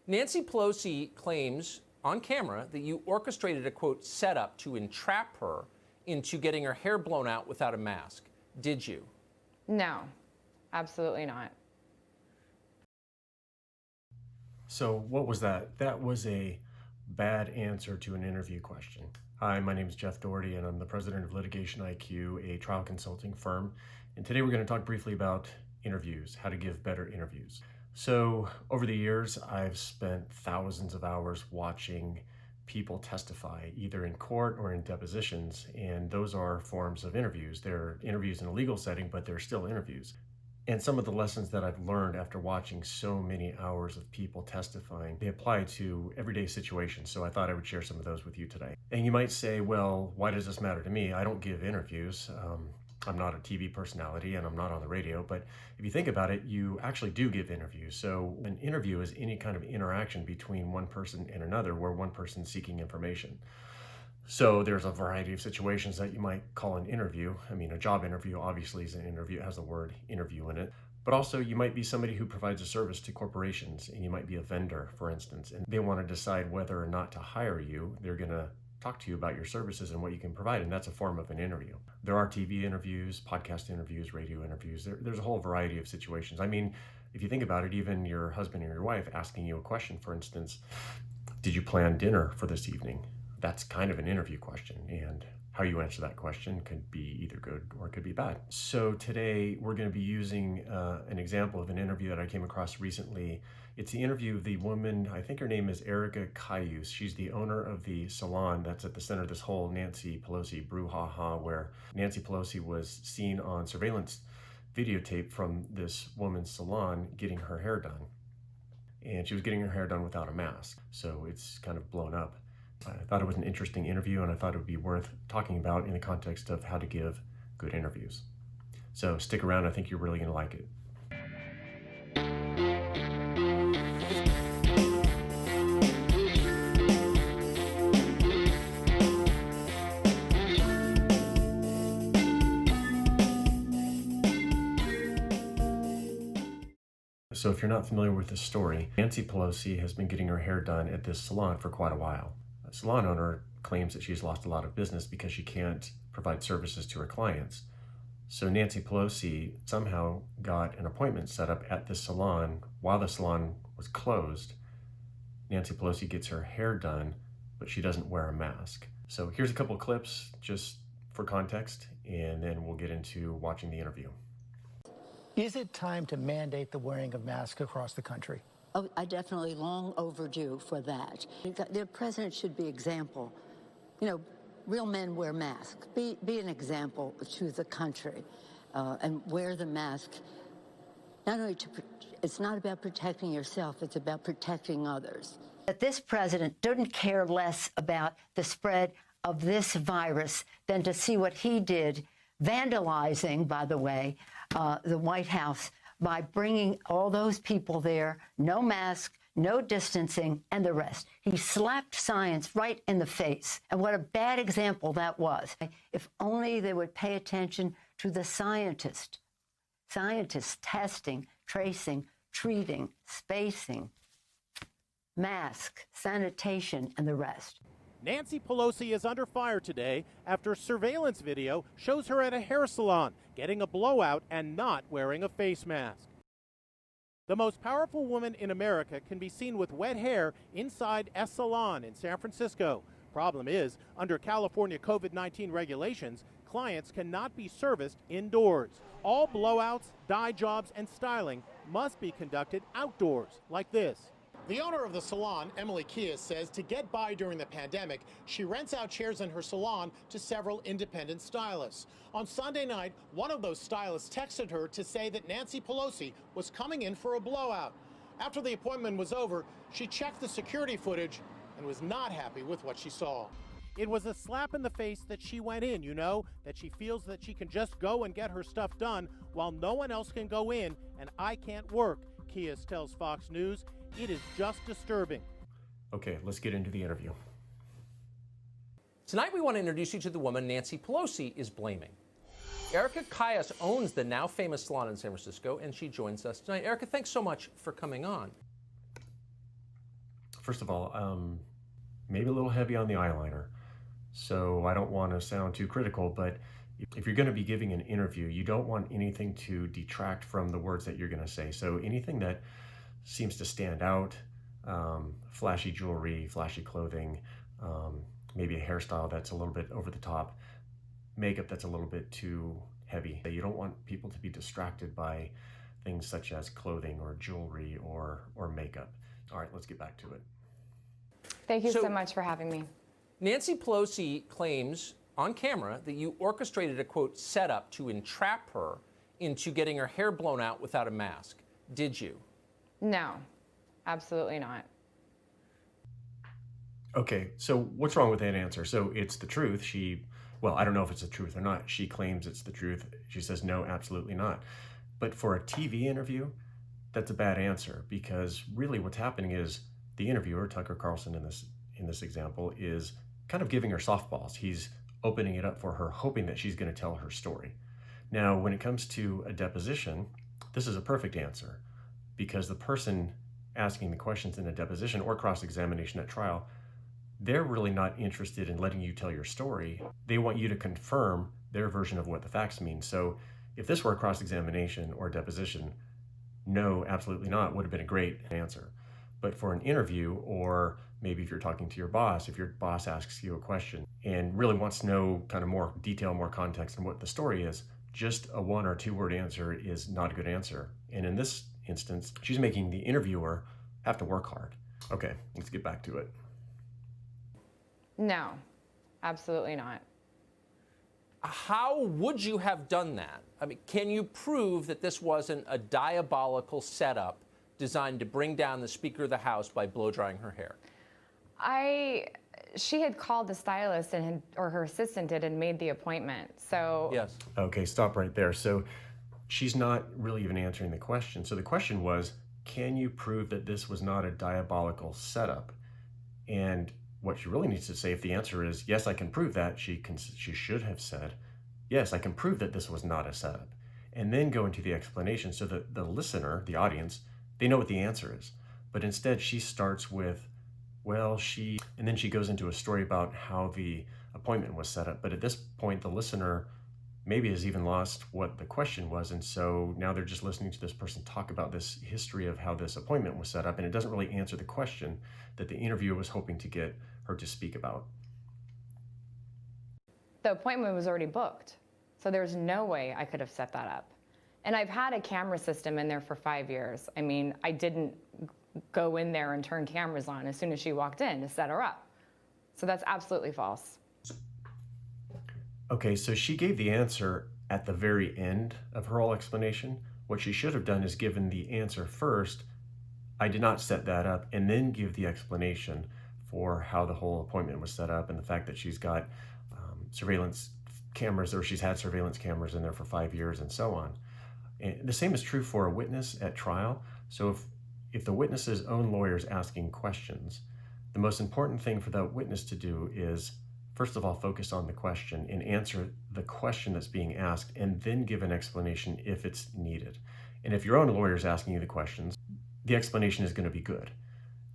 Nancy Pelosi claims on camera that you orchestrated a, quote, setup to entrap her into getting her hair blown out without a mask. Did you? No, absolutely not. So what was that? That was a bad answer to an interview question. Hi, my name is Jeff Doherty, and I'm the president of Litigation IQ, a trial consulting firm. And today we're going to talk briefly about interviews, how to give better interviews. So over the years, I've spent thousands of hours watching people testify, either in court or in depositions, and those are forms of interviews. They're interviews in a legal setting, but they're still interviews. And some of the lessons that I've learned after watching so many hours of people testifying, they apply to everyday situations. So I thought I would share some of those with you today. And you might say, well, why does this matter to me? I don't give interviews. I'm not a TV personality and I'm not on the radio, but if you think about it, you actually do give interviews. So an interview is any kind of interaction between one person and another where one person's seeking information. So there's a variety of situations that you might call an interview. I mean, a job interview obviously is an interview, it has the word interview in it. But also you might be somebody who provides a service to corporations, and you might be a vendor, for instance, and they want to decide whether or not to hire you. They're going to talk to you about your services and what you can provide, and that's a form of an interview. There are TV interviews, podcast interviews, radio interviews. There's a whole variety of situations. I mean, if you think about it, even your husband or your wife asking you a question, for instance, did you plan dinner for this evening? That's kind of an interview question, and how you answer that question could be either good or it could be bad. So today we're going to be using an example of an interview that I came across recently. It's the interview of the woman, I think her name is Erica Kious. She's the owner of the salon that's at the center of this whole Nancy Pelosi brouhaha, where Nancy Pelosi was seen on surveillance videotape from this woman's salon getting her hair done. And she was getting her hair done without a mask, so it's kind of blown up. I thought it was an interesting interview, and I thought it would be worth talking about in the context of how to give good interviews. So stick around, I think you're really going to like it. So if you're not familiar with this story, Nancy Pelosi has been getting her hair done at this salon for quite a while. The salon owner claims that she's lost a lot of business because she can't provide services to her clients. So Nancy Pelosi somehow got an appointment set up at this salon while the salon was closed. Nancy Pelosi gets her hair done, but she doesn't wear a mask. So here's a couple of clips just for context, and then we'll get into watching the interview. Is it time to mandate the wearing of masks across the country? Oh, I definitely long overdue for that. The president should be example. You know, real men wear masks. Be an example to the country and wear the mask. Not only it's not about protecting yourself, it's about protecting others. That this president didn't care less about the spread of this virus than to see what he did, vandalizing, by the way, the White House by bringing all those people there, no mask, no distancing, and the rest. He slapped science right in the face. And what a bad example that was. If only they would pay attention to the scientists testing, tracing, treating, spacing, mask, sanitation, and the rest. Nancy Pelosi is under fire today after surveillance video shows her at a hair salon getting a blowout and not wearing a face mask. The most powerful woman in America can be seen with wet hair inside a salon in San Francisco. Problem is, under California COVID-19 regulations, clients cannot be serviced indoors. All blowouts, dye jobs, and styling must be conducted outdoors, like this. The owner of the salon, Erica Kious, says to get by during the pandemic, she rents out chairs in her salon to several independent stylists. On Sunday night, one of those stylists texted her to say that Nancy Pelosi was coming in for a blowout. After the appointment was over, she checked the security footage and was not happy with what she saw. It was a slap in the face that she went in, you know, that she feels that she can just go and get her stuff done while no one else can go in and I can't work, Kious tells Fox News. It is just disturbing. Okay, let's get into the interview. Tonight we want to introduce you to the woman Nancy Pelosi is blaming. Erica Kious owns the now famous salon in San Francisco, and she joins us tonight. Erica, thanks so much for coming on. first of all, maybe a little heavy on the eyeliner. So I don't want to sound too critical, but if you're going to be giving an interview, you don't want anything to detract from the words that you're going to say. So anything that seems to stand out, flashy jewelry, flashy clothing, maybe a hairstyle that's a little bit over the top, makeup that's a little bit too heavy. You don't want people to be distracted by things such as clothing or jewelry or makeup. All right, let's get back to it. Thank you so much for having me. Nancy Pelosi claims on camera that you orchestrated a, quote, setup to entrap her into getting her hair blown out without a mask. Did you? No, absolutely not. Okay, so what's wrong with that answer? So it's the truth. Well, I don't know if it's the truth or not. She claims it's the truth. She says, no, absolutely not. But for a TV interview, that's a bad answer, because really what's happening is the interviewer, Tucker Carlson in this example, is kind of giving her softballs. He's opening it up for her, hoping that she's going to tell her story. Now, when it comes to a deposition, this is a perfect answer, because the person asking the questions in a deposition or cross-examination at trial, they're really not interested in letting you tell your story. They want you to confirm their version of what the facts mean. So if this were a cross-examination or a deposition, no, absolutely not, would have been a great answer. But for an interview, or maybe if you're talking to your boss, if your boss asks you a question and really wants to know kind of more detail, more context on what the story is, just a 1 or 2 word answer is not a good answer. And in this instance, she's making the interviewer have to work hard. Okay, let's get back to it. No, absolutely not. How would you have done that? I mean, can you prove that this wasn't a diabolical setup designed to bring down the Speaker of the House by blow-drying her hair? She had called the stylist or her assistant did and made the appointment. So Yes. Okay, stop right there. So she's not really even answering the question. So the question was, can you prove that this was not a diabolical setup? And what she really needs to say, if the answer is yes, I can prove that, she should have said, yes, I can prove that this was not a setup. And then go into the explanation so that the listener, the audience, they know what the answer is. But instead she starts with, well, and then she goes into a story about how the appointment was set up. But at this point, the listener maybe has even lost what the question was. And so now they're just listening to this person talk about this history of how this appointment was set up. And it doesn't really answer the question that the interviewer was hoping to get her to speak about. the appointment was already booked. So there's no way I could have set that up. And I've had a camera system in there for 5 years. I mean, I didn't go in there and turn cameras on as soon as she walked in to set her up. So that's absolutely false. Okay, so she gave the answer at the very end of her whole explanation. What she should have done is given the answer first, I did not set that up, and then give the explanation for how the whole appointment was set up and the fact that she's got surveillance cameras, or she's had surveillance cameras in there for 5 years and so on. And the same is true for a witness at trial. So if the witness's own lawyer is asking questions, the most important thing for the witness to do is, first of all, focus on the question and answer the question that's being asked, and then give an explanation if it's needed. And if your own lawyer is asking you the questions, the explanation is going to be good.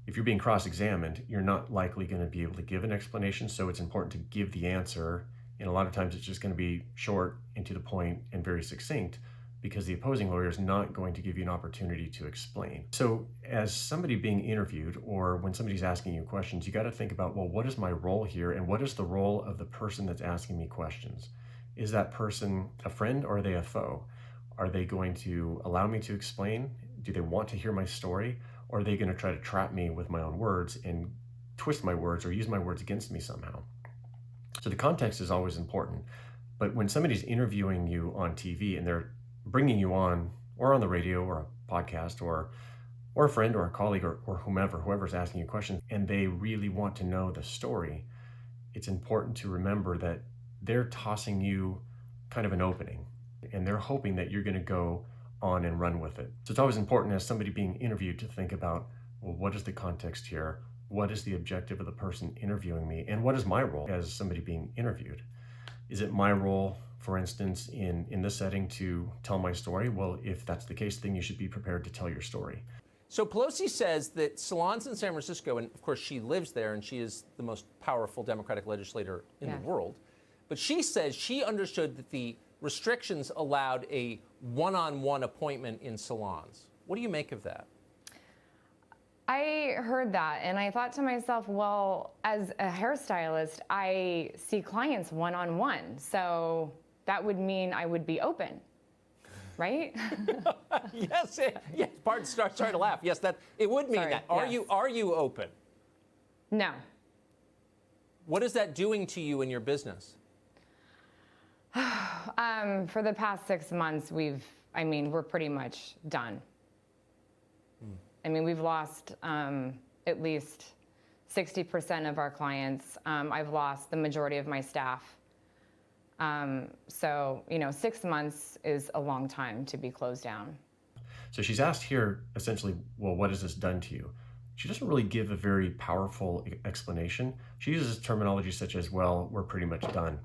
If you're being cross-examined, you're not likely going to be able to give an explanation, so it's important to give the answer. And a lot of times it's just going to be short and to the point and very succinct, because the opposing lawyer is not going to give you an opportunity to explain. So as somebody being interviewed, or when somebody's asking you questions, you got to think about, well, what is my role here, and what is the role of the person that's asking me questions? Is that person a friend, or are they a foe? Are they going to allow me to explain? Do they want to hear my story? Or are they going to try to trap me with my own words and twist my words or use my words against me somehow? So the context is always important. But when somebody's interviewing you on TV and they're bringing you on, or on the radio or a podcast, or a friend or a colleague, or whoever's asking you questions, and they really want to know the story, it's important to remember that they're tossing you kind of an opening, and they're hoping that you're going to go on and run with it. So it's always important as somebody being interviewed to think about, well, what is the context here? What is the objective of the person interviewing me? And what is my role as somebody being interviewed? Is it my role, for instance, in this setting to tell my story? Well, if that's the case, then you should be prepared to tell your story. So Pelosi says that salons in San Francisco, and of course she lives there and she is the most powerful Democratic legislator in the world, but she says she understood that the restrictions allowed a one-on-one appointment in salons. What do you make of that? I heard that and I thought to myself, well, as a hairstylist, I see clients one-on-one. So that would mean I would be open, right? Yes, sorry to laugh. Yes, it would mean that. Are you open? No. What is that doing to you in your business? For the past 6 months, we're pretty much done. I mean, we've lost at least 60% of our clients. I've lost the majority of my staff. So, 6 months is a long time to be closed down. So she's asked here, essentially, well, what has this done to you? She doesn't really give a very powerful explanation. She uses terminology such as, well, we're pretty much done.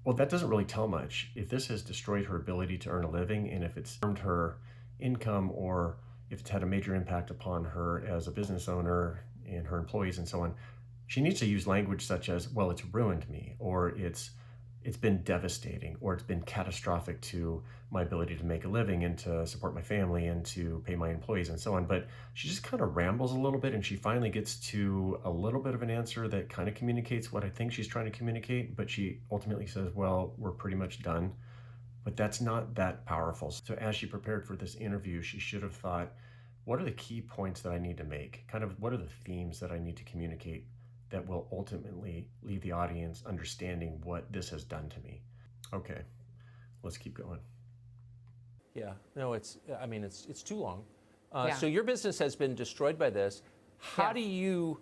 Well, that doesn't really tell much. If this has destroyed her ability to earn a living, and if it's harmed her income, or if it's had a major impact upon her as a business owner and her employees and so on, she needs to use language such as, well, it's ruined me, or it's been devastating, or it's been catastrophic to my ability to make a living and to support my family and to pay my employees and so on. But she just kind of rambles a little bit, and she finally gets to a little bit of an answer that kind of communicates what I think she's trying to communicate, but she ultimately says, well, we're pretty much done. But that's not that powerful. So as she prepared for this interview, she should have thought, what are the key points that I need to make? Kind of what are the themes that I need to communicate that will ultimately leave the audience understanding what this has done to me? Okay, let's keep going. Yeah, no, it's too long. So your business has been destroyed by this. How do you?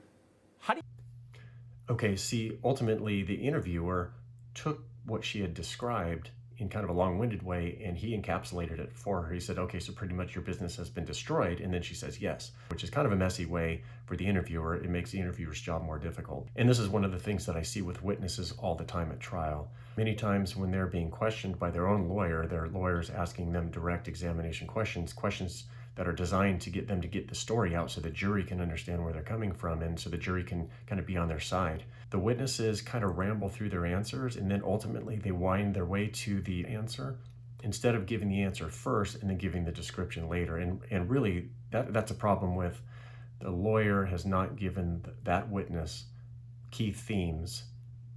Okay, see, ultimately the interviewer took what she had described in kind of a long-winded way, and he encapsulated it for her. He said, okay, so pretty much your business has been destroyed. And then she says yes, which is kind of a messy way for the interviewer. It makes the interviewer's job more difficult. And this is one of the things that I see with witnesses all the time at trial. Many times when they're being questioned by their own lawyer, their lawyer's asking them direct examination questions that are designed to get them to get the story out so the jury can understand where they're coming from and so the jury can kind of be on their side. The witnesses kind of ramble through their answers, and then ultimately they wind their way to the answer instead of giving the answer first and then giving the description later. And really, that's a problem with the lawyer has not given that witness key themes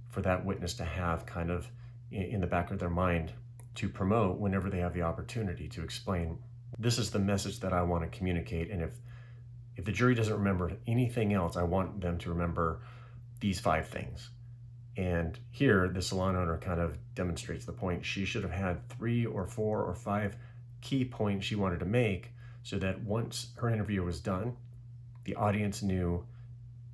for that witness to have kind of in the back of their mind to promote whenever they have the opportunity to explain, this is the message that I want to communicate. And if the jury doesn't remember anything else, I want them to remember these 5 things. And here, the salon owner kind of demonstrates the point. She should have had 3 or 4 or 5 key points she wanted to make so that once her interview was done, the audience knew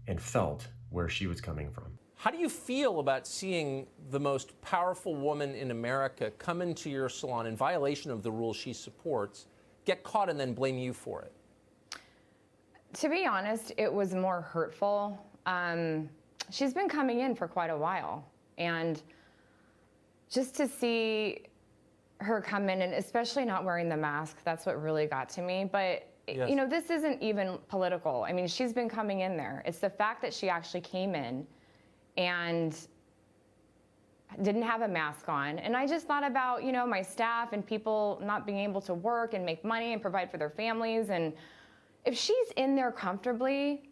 and felt where she was coming from. How do you feel about seeing the most powerful woman in America come into your salon in violation of the rules she supports, get caught, and then blame you for it? To be honest, it was more hurtful. She's been coming in for quite a while, and just to see her come in, and especially not wearing the mask, that's what really got to me. But yes, this isn't even political. I mean, she's been coming in there. It's the fact that she actually came in and didn't have a mask on. And I just thought about, my staff and people not being able to work and make money and provide for their families. And if she's in there comfortably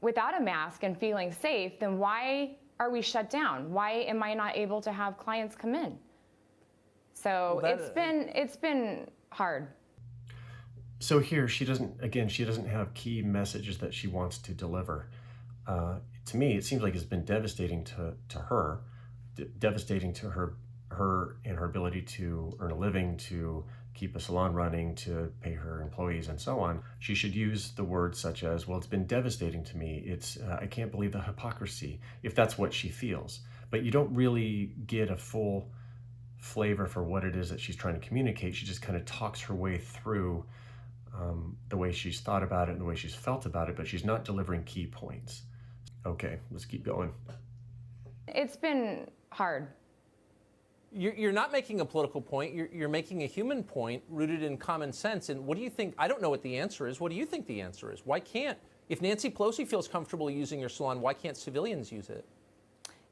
without a mask and feeling safe, then why are we shut down? Why am I not able to have clients come in? So it's been hard. So here, she doesn't have key messages that she wants to deliver. To me, it seems like it's been devastating to her, devastating to her and her ability to earn a living, to keep a salon running, to pay her employees and so on. She should use the words such as, well, it's been devastating to me. I can't believe the hypocrisy, if that's what she feels. But you don't really get a full flavor for what it is that she's trying to communicate. She just kind of talks her way through the way she's thought about it and the way she's felt about it, but she's not delivering key points. Okay, let's keep going. It's been hard. You're not making a political point. You're making a human point rooted in common sense. And what do you think? I don't know what the answer is. What do you think the answer is? Why can't, if Nancy Pelosi feels comfortable using your salon, why can't civilians use it?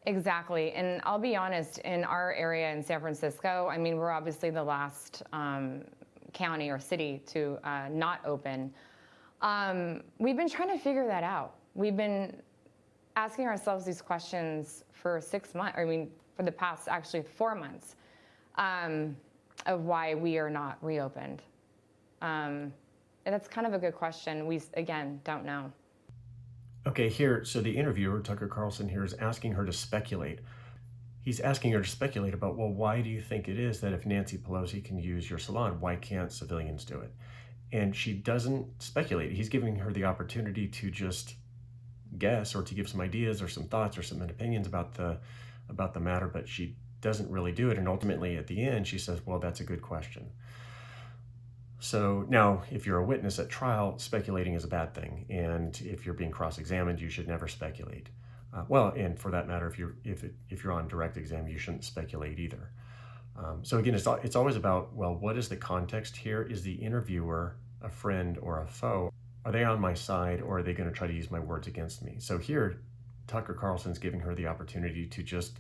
Exactly. And I'll be honest, in our area in San Francisco, I mean, we're obviously the last county or city to not open. We've been trying to figure that out. We've been asking ourselves these questions for 6 months, I mean, for the past actually 4 months, of why we are not reopened. And that's kind of a good question. We, again, don't know. Okay, here, so the interviewer, Tucker Carlson here, is asking her to speculate. He's asking her to speculate about, well, why do you think it is that if Nancy Pelosi can use your salon, why can't civilians do it? And she doesn't speculate. He's giving her the opportunity to just guess or to give some ideas or some thoughts or some opinions about the matter, but she doesn't really do it. And ultimately, at the end, she says, well, that's a good question. So now, if you're a witness at trial, speculating is a bad thing. And if you're being cross-examined, you should never speculate. Well, and for that matter, if you're on direct exam, you shouldn't speculate either. So again, it's always about, well, what is the context here? Is the interviewer a friend or a foe? Are they on my side, or are they going to try to use my words against me? So here, Tucker Carlson's giving her the opportunity to just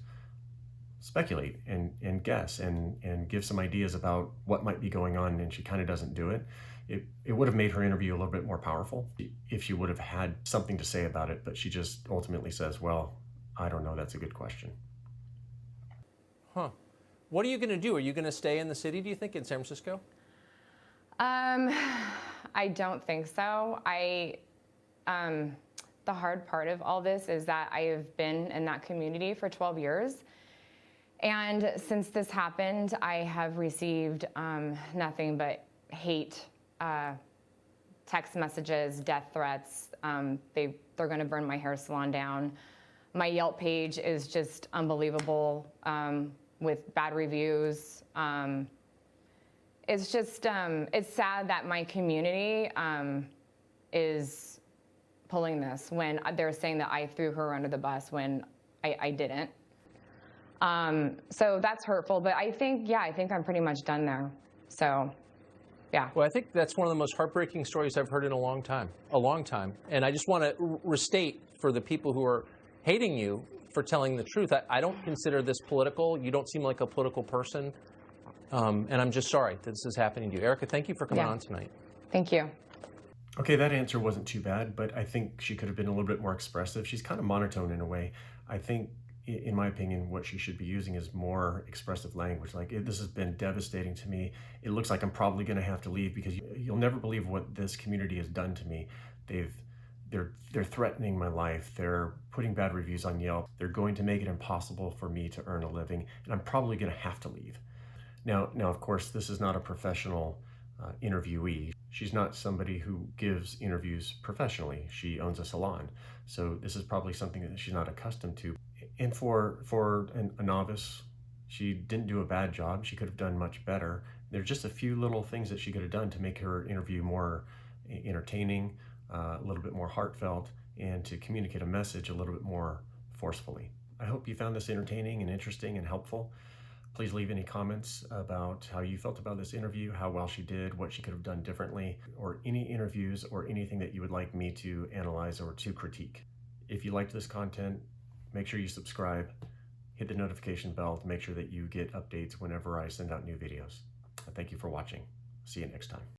speculate and guess and give some ideas about what might be going on, and she kind of doesn't do it. It would have made her interview a little bit more powerful if she would have had something to say about it, but she just ultimately says, well, I don't know, that's a good question. Huh. What are you going to do? Are you going to stay in the city, do you think, in San Francisco? I don't think so. The hard part of all this is that I have been in that community for 12 years. And since this happened, I have received nothing but hate, text messages, death threats. They're going to burn my hair salon down. My Yelp page is just unbelievable with bad reviews. It's just, it's sad that my community is pulling this when they're saying that I threw her under the bus when I didn't. So that's hurtful, but I think I'm pretty much done there. So, yeah. Well, I think that's one of the most heartbreaking stories I've heard in a long time. And I just want to restate for the people who are hating you for telling the truth. I don't consider this political. You don't seem like a political person. And I'm just sorry that this is happening to you. Erica, thank you for coming on tonight. Thank you. Okay, that answer wasn't too bad, but I think she could have been a little bit more expressive. She's kind of monotone in a way. I think, in my opinion, what she should be using is more expressive language. Like, this has been devastating to me. It looks like I'm probably going to have to leave because you'll never believe what this community has done to me. They're threatening my life. They're putting bad reviews on Yelp. They're going to make it impossible for me to earn a living, and I'm probably going to have to leave. Now, of course, this is not a professional interviewee. She's not somebody who gives interviews professionally. She owns a salon. So this is probably something that she's not accustomed to. And for a novice, she didn't do a bad job. She could have done much better. There's just a few little things that she could have done to make her interview more entertaining, a little bit more heartfelt, and to communicate a message a little bit more forcefully. I hope you found this entertaining and interesting and helpful. Please leave any comments about how you felt about this interview, how well she did, what she could have done differently, or any interviews or anything that you would like me to analyze or to critique. If you liked this content, make sure you subscribe, hit the notification bell to make sure that you get updates whenever I send out new videos. Thank you for watching. See you next time.